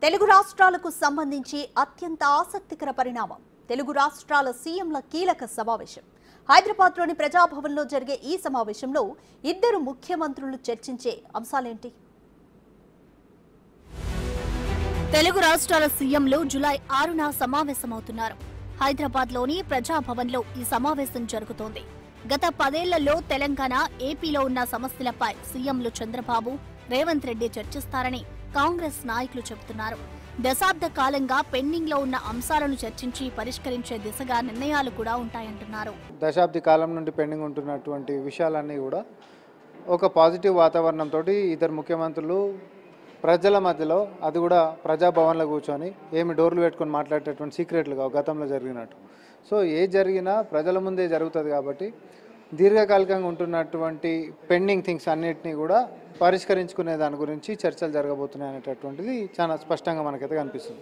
తెలుగు రాష్ట్రాలకు సంబంధించి అత్యంత ఆసక్తికర పరిణామం తెలుగు రాష్ట్రాల సీఎంల కీలక సమావేశం. హైదరాబాద్లోని ప్రజాభవన్లో జరిగే ఈ సమావేశంలో ఇద్దరు ముఖ్యమంత్రులు చర్చించే అంశాలేంటి? తెలుగు రాష్ట్రాల సీఎంలు జూలై 6న సమావేశమవుతున్నారు. హైదరాబాద్లోని ప్రజాభవన్లో ఈ సమావేశం జరుగుతోంది. గత 10 ఏళ్లలో తెలంగాణ, ఏపీలో ఉన్న సమస్యలపై సీఎంలు చంద్రబాబు, రేవంత్ రెడ్డి చర్చిస్తారని కాంగ్రెస్ నాయకులు చెబుతున్నారు. దశాబ్ద కాలంగా పెండింగ్ లో ఉన్న అంశాలను చర్చించి పరిష్కరించే దిశగా నిర్ణయాలు కూడా ఉంటాయంటున్నారు. దశాబ్ది కాలం నుండి పెండింగ్ ఉంటున్నటువంటి విషయాలన్నీ కూడా ఒక పాజిటివ్ వాతావరణంతో ఇద్దరు ముఖ్యమంత్రులు ప్రజల మధ్యలో, అది కూడా ప్రజాభవన్లో కూర్చొని ఏమి డోర్లు పెట్టుకొని మాట్లాడేటటువంటి సీక్రెట్లుగా గతంలో జరిగినట్టు. సో ఏ జరిగినా ప్రజల ముందే జరుగుతుంది కాబట్టి దీర్ఘకాలికంగా ఉంటున్నటువంటి పెండింగ్ థింగ్స్ అన్నిటినీ కూడా పరిష్కరించుకునే దాని గురించి చర్చలు జరగబోతున్నాయి అనేటటువంటిది చాలా స్పష్టంగా మనకైతే కనిపిస్తుంది.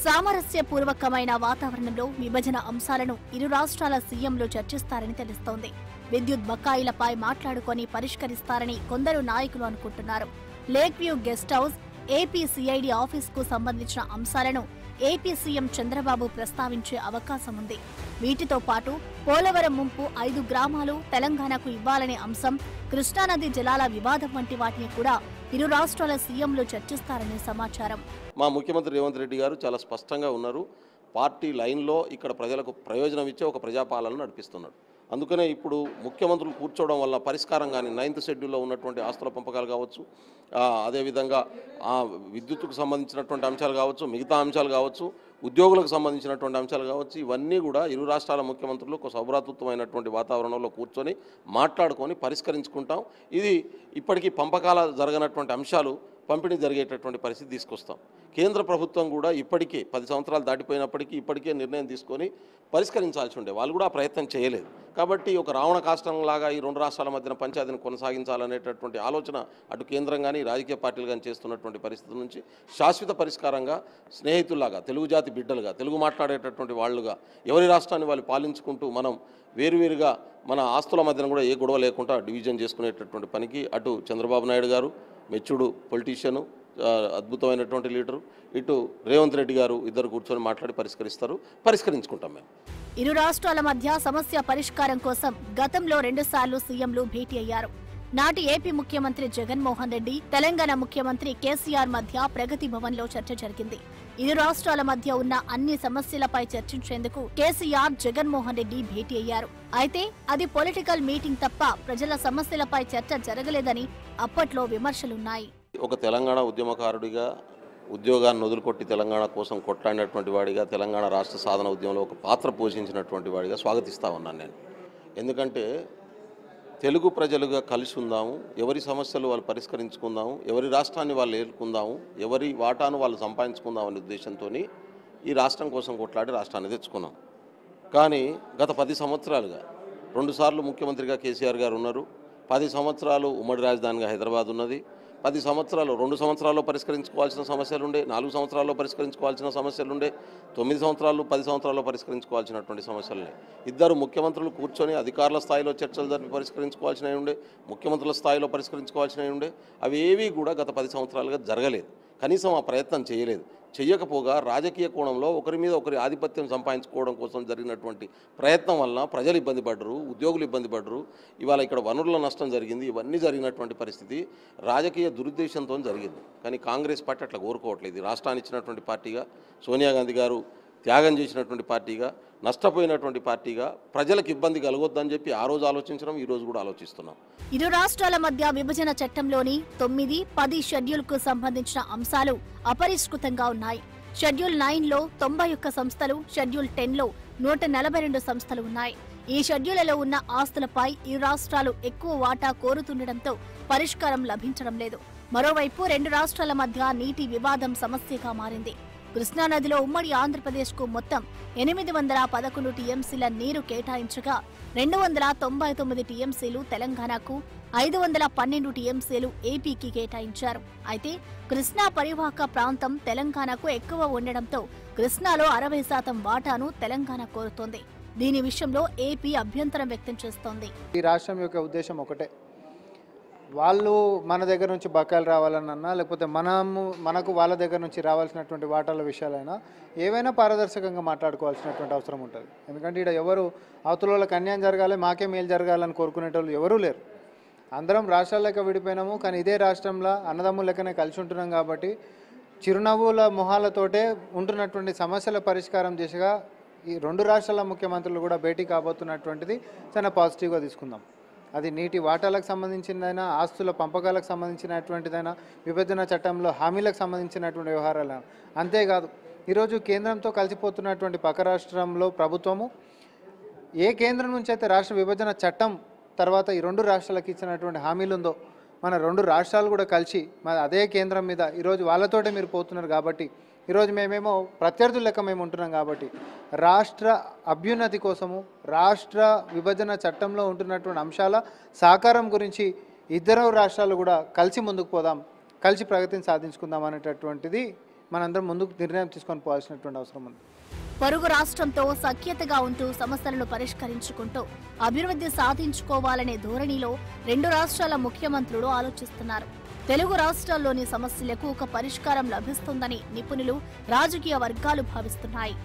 సామరస్యపూర్వకమైన వాతావరణంలో విభజన అంశాలను ఇరు రాష్ట్రాల సీఎంలు చర్చిస్తారని తెలుస్తోంది. విద్యుత్ బకాయిలపై మాట్లాడుకొని పరిష్కరిస్తారని కొందరు నాయకులు అనుకుంటున్నారు. Lake view guest house, AP CID ఆఫీస్కు సంబంధించిన అంశాలను ఏపీ సీఎం చంద్రబాబు ప్రస్తావించే అవకాశం ఉంది. వీటితో పాటు పోలవరం ముంపు 5 గ్రామాలు తెలంగాణకు ఇవ్వాలనే అంశం, కృష్ణానది జలాల వివాదం వంటి వాటిని కూడా ఇరు రాష్ట్రాల సీఎంలు చర్చిస్తారని సమాచారం. మా ముఖ్యమంత్రి రేవంత్ రెడ్డి గారు చాలా స్పష్టంగా ఉన్నారు. పార్టీ లైన్లో ఇక్కడ ప్రజలకు ప్రయోజనం ఇచ్చే ఒక ప్రజాపాలన నడిపిస్తున్నాడు. అందుకనే ఇప్పుడు ముఖ్యమంత్రులు కూర్చోవడం వల్ల పరిష్కారం కానీ 9th షెడ్యూల్లో ఉన్నటువంటి ఆస్తుల పంపకాలు కావచ్చు, అదేవిధంగా విద్యుత్తుకు సంబంధించినటువంటి అంశాలు కావచ్చు, మిగతా అంశాలు కావచ్చు, ఉద్యోగులకు సంబంధించినటువంటి అంశాలు కావచ్చు, ఇవన్నీ కూడా ఇరు రాష్ట్రాల ముఖ్యమంత్రులు ఒక సౌభ్రాతృత్వమైనటువంటి వాతావరణంలో కూర్చొని మాట్లాడుకొని పరిష్కరించుకుంటాం. ఇది ఇప్పటికీ పంపకాల జరగనటువంటి అంశాలు పంపిణీ జరిగేటటువంటి పరిస్థితి తీసుకొస్తాం. కేంద్ర ప్రభుత్వం కూడా ఇప్పటికే 10 సంవత్సరాలు దాటిపోయినప్పటికీ ఇప్పటికే నిర్ణయం తీసుకొని పరిష్కరించాల్సి ఉండే, వాళ్ళు కూడా ఆ ప్రయత్నం చేయలేదు. కాబట్టి ఒక రావణ కాష్టంలాగా ఈ 2 రాష్ట్రాల మధ్యన పంచాయతీని కొనసాగించాలనేటటువంటి ఆలోచన అటు కేంద్రం కానీ రాజకీయ పార్టీలు కానీ చేస్తున్నటువంటి పరిస్థితి నుంచి శాశ్వత పరిష్కారంగా స్నేహితుల్లాగా, తెలుగు జాతి బిడ్డలుగా, తెలుగు మాట్లాడేటటువంటి వాళ్ళుగా ఎవరి రాష్ట్రాన్ని వాళ్ళు పాలించుకుంటూ మనం వేరువేరుగా మన ఆస్తుల మధ్యన కూడా ఏ గొడవ లేకుండా డివిజన్ చేసుకునేటటువంటి పనికి అటు చంద్రబాబు నాయుడు గారు మెచ్యూర్డ్ పొలిటీషియను, అద్భుతమైనటువంటి లీడరు, ఇటు రేవంత్ రెడ్డి గారు ఇద్దరు కూర్చొని మాట్లాడి పరిష్కరించుకుంటాం. మేము ఇరు రాష్ట్రాల మధ్య సమస్య పరిష్కారం కోసం గతంలో 2 సార్లు సీఎంలు భేటీ అయ్యారు. నాటి ఏపీ ముఖ్యమంత్రి జగన్మోహన్ రెడ్డి, తెలంగాణ ముఖ్యమంత్రి కేసీఆర్ మధ్య ప్రగతి భవన్లో చర్చ జరిగింది. ఇరు రాష్ట్రాల మధ్య ఉన్న అన్ని సమస్యలపై చర్చించేందుకు కేసీఆర్, జగన్మోహన్ రెడ్డి భేటీ అయ్యారు. అయితే అది పొలిటికల్ మీటింగ్ తప్ప ప్రజల సమస్యలపై చర్చ జరగలేదని అప్పట్లో విమర్శలున్నాయి. ఒక తెలంగాణ ఉద్యమకారుడిగా, ఉద్యోగాన్ని వదులుకొట్టి తెలంగాణ కోసం కొట్లాడినటువంటి వాడిగా, తెలంగాణ రాష్ట్ర సాధన ఉద్యమంలో ఒక పాత్ర పోషించినటువంటి వాడిగా స్వాగతిస్తా ఉన్నాను నేను. ఎందుకంటే తెలుగు ప్రజలుగా కలిసి ఉందాము, ఎవరి సమస్యలు వాళ్ళు పరిష్కరించుకుందాము, ఎవరి రాష్ట్రాన్ని వాళ్ళు ఏలుకుందాము, ఎవరి వాటాను వాళ్ళు సంపాదించుకుందాం అనే ఉద్దేశంతో ఈ రాష్ట్రం కోసం కొట్లాడి రాష్ట్రాన్ని తెచ్చుకున్నాం. కానీ గత 10 సంవత్సరాలుగా 2 సార్లు ముఖ్యమంత్రిగా కేసీఆర్ గారు ఉన్నారు. 10 సంవత్సరాలు ఉమ్మడి రాజధానిగా హైదరాబాద్ ఉన్నది. 10 సంవత్సరాలు, 2 సంవత్సరాల్లో పరిష్కరించుకోవాల్సిన సమస్యలుండే, 4 సంవత్సరాల్లో పరిష్కరించుకోవాల్సిన సమస్యలుండే, 9 సంవత్సరాలు, 10 సంవత్సరాల్లో పరిష్కరించుకోవాల్సినటువంటి సమస్యలున్నాయి. ఇద్దరు ముఖ్యమంత్రులు కూర్చొని అధికారుల స్థాయిలో చర్చలు జరిపి పరిష్కరించుకోవాల్సినవి ఉండే, ముఖ్యమంత్రుల స్థాయిలో పరిష్కరించుకోవాల్సినవి ఉండే. అవి ఏవి కూడా గత 10 సంవత్సరాలుగా జరగలేదు. కనీసం ఆ ప్రయత్నం చేయలేదు. చెయ్యకపోగా రాజకీయ కోణంలో ఒకరి మీద ఒకరి ఆధిపత్యం సంపాదించుకోవడం కోసం జరిగినటువంటి ప్రయత్నం వలన ప్రజలు ఇబ్బంది పడ్డరు, ఉద్యోగులు ఇబ్బంది పడ్డరు. ఇవాళ ఇక్కడ వనరుల నష్టం జరిగింది. ఇవన్నీ జరిగినటువంటి పరిస్థితి రాజకీయ దురుద్దేశంతో జరిగింది. కానీ కాంగ్రెస్ పార్టీ అట్లా కోరుకోవట్లేదు. రాష్ట్రాన్ని ఇచ్చినటువంటి పార్టీగా, సోనియా గాంధీ గారు త్యాగం చేసినటువంటి పార్టీగా, నష్టపోయినటువంటి పార్టీగా ప్రజలకు ఇబ్బంది కలగొద్దని చెప్పి ఆ రోజు ఆలోచించడం, ఈ రోజు కూడా ఆలోచిస్తున్నాం. ఇరు రాష్ట్రాల మధ్య విభజన చట్టంలోని 9, 10 షెడ్యూల్కు సంబంధించిన అంశాలు అపరిష్కృతంగా ఉన్నాయి. షెడ్యూల్ 9లో 91 సంస్థలు, షెడ్యూల్ 10లో 142 సంస్థలు ఉన్నాయి. ఈ షెడ్యూళ్లలో ఉన్న ఆస్తులపై ఇరు రాష్ట్రాలు ఎక్కువ వాటా కోరుతుండటంతో పరిష్కారం లభించడం లేదు. మరోవైపు 2 రాష్ట్రాల మధ్య నీటి వివాదం సమస్యగా మారింది. కృష్ణానదిలో ఉమ్మడి ఆంధ్రప్రదేశ్కు మొత్తం 811 టీఎంసీల నీరు కేటాయించగా 299 టీఎంసీలు తెలంగాణకు, 512 టీఎంసీలు ఏపీకి కేటాయించారు. అయితే కృష్ణా పరివాహక ప్రాంతం తెలంగాణకు ఎక్కువ ఉండడంతో కృష్ణాలో 60% వాటాను తెలంగాణ కోరుతోంది. దీని విషయంలో ఏపీ అభ్యంతరం వ్యక్తం చేస్తోంది. ఈ రాష్ట్రం యొక్క ఉద్దేశం ఒకటే, వాళ్ళు మన దగ్గర నుంచి బకాయిలు రావాలన్నా లేకపోతే మనకు వాళ్ళ దగ్గర నుంచి రావాల్సినటువంటి వాటాల విషయాలైనా ఏవైనా పారదర్శకంగా మాట్లాడుకోవాల్సినటువంటి అవసరం ఉంటుంది. ఎందుకంటే ఇక్కడ ఎవరు అవతల వాళ్ళకి అన్యాయం జరగాలి, మాకే మేలు జరగాలని కోరుకునేటోళ్ళు ఎవరూ లేరు. అందరం రాష్ట్రాల లెక్క విడిపోయినాము, కానీ ఇదే రాష్ట్రంలో అన్నదమ్ముల లెక్కనే కలిసి ఉంటున్నాం. కాబట్టి చిరునవ్వుల మొహాలతోటే ఉంటున్నటువంటి సమస్యల పరిష్కారం దిశగా ఈ 2 రాష్ట్రాల ముఖ్యమంత్రులు కూడా భేటీ కాబోతున్నటువంటిది చాలా పాజిటివ్గా తీసుకుందాం. అది నీటి వాటాలకు సంబంధించిందైనా, ఆస్తుల పంపకాలకు సంబంధించినటువంటిదైనా, విభజన చట్టంలో హామీలకు సంబంధించినటువంటి వ్యవహారాలైనా. అంతేకాదు ఈరోజు కేంద్రంతో కలిసిపోతున్నటువంటి పక్క రాష్ట్రంలో ప్రభుత్వము ఏ కేంద్రం నుంచి అయితే రాష్ట్ర విభజన చట్టం తర్వాత ఈ 2 రాష్ట్రాలకు ఇచ్చినటువంటి హామీలు ఉందో, మన 2 రాష్ట్రాలు కూడా కలిసి మన అదే కేంద్రం మీద ఈరోజు వాళ్ళతోటే మీరు పోతున్నారు. కాబట్టి ఈరోజు మేమేమో ప్రత్యర్థుల లెక్క మేము ఉంటున్నాం. కాబట్టి రాష్ట్ర అభ్యున్నతి కోసము, రాష్ట్ర విభజన చట్టంలో ఉంటున్నటువంటి అంశాల సాకారం గురించి 2 రాష్ట్రాలు కూడా కలిసి ముందుకు పోదాం, కలిసి ప్రగతిని సాధించుకుందాం అనేటటువంటిది మనందరం ముందుకు నిర్ణయం తీసుకొని పోవాల్సినటువంటి అవసరం ఉంది. పొరుగు రాష్ట్రంతో సఖ్యతగా ఉంటూ సమస్యలను పరిష్కరించుకుంటూ అభివృద్ధి సాధించుకోవాలనే ధోరణిలో 2 రాష్ట్రాల ముఖ్యమంత్రులు ఆలోచిస్తున్నారు. తెలుగు రాష్ట్రాల్లోని సమస్యలకు ఒక పరిష్కారం లభిస్తుందని నిపుణులు, రాజకీయ వర్గాలు భావిస్తున్నాయి.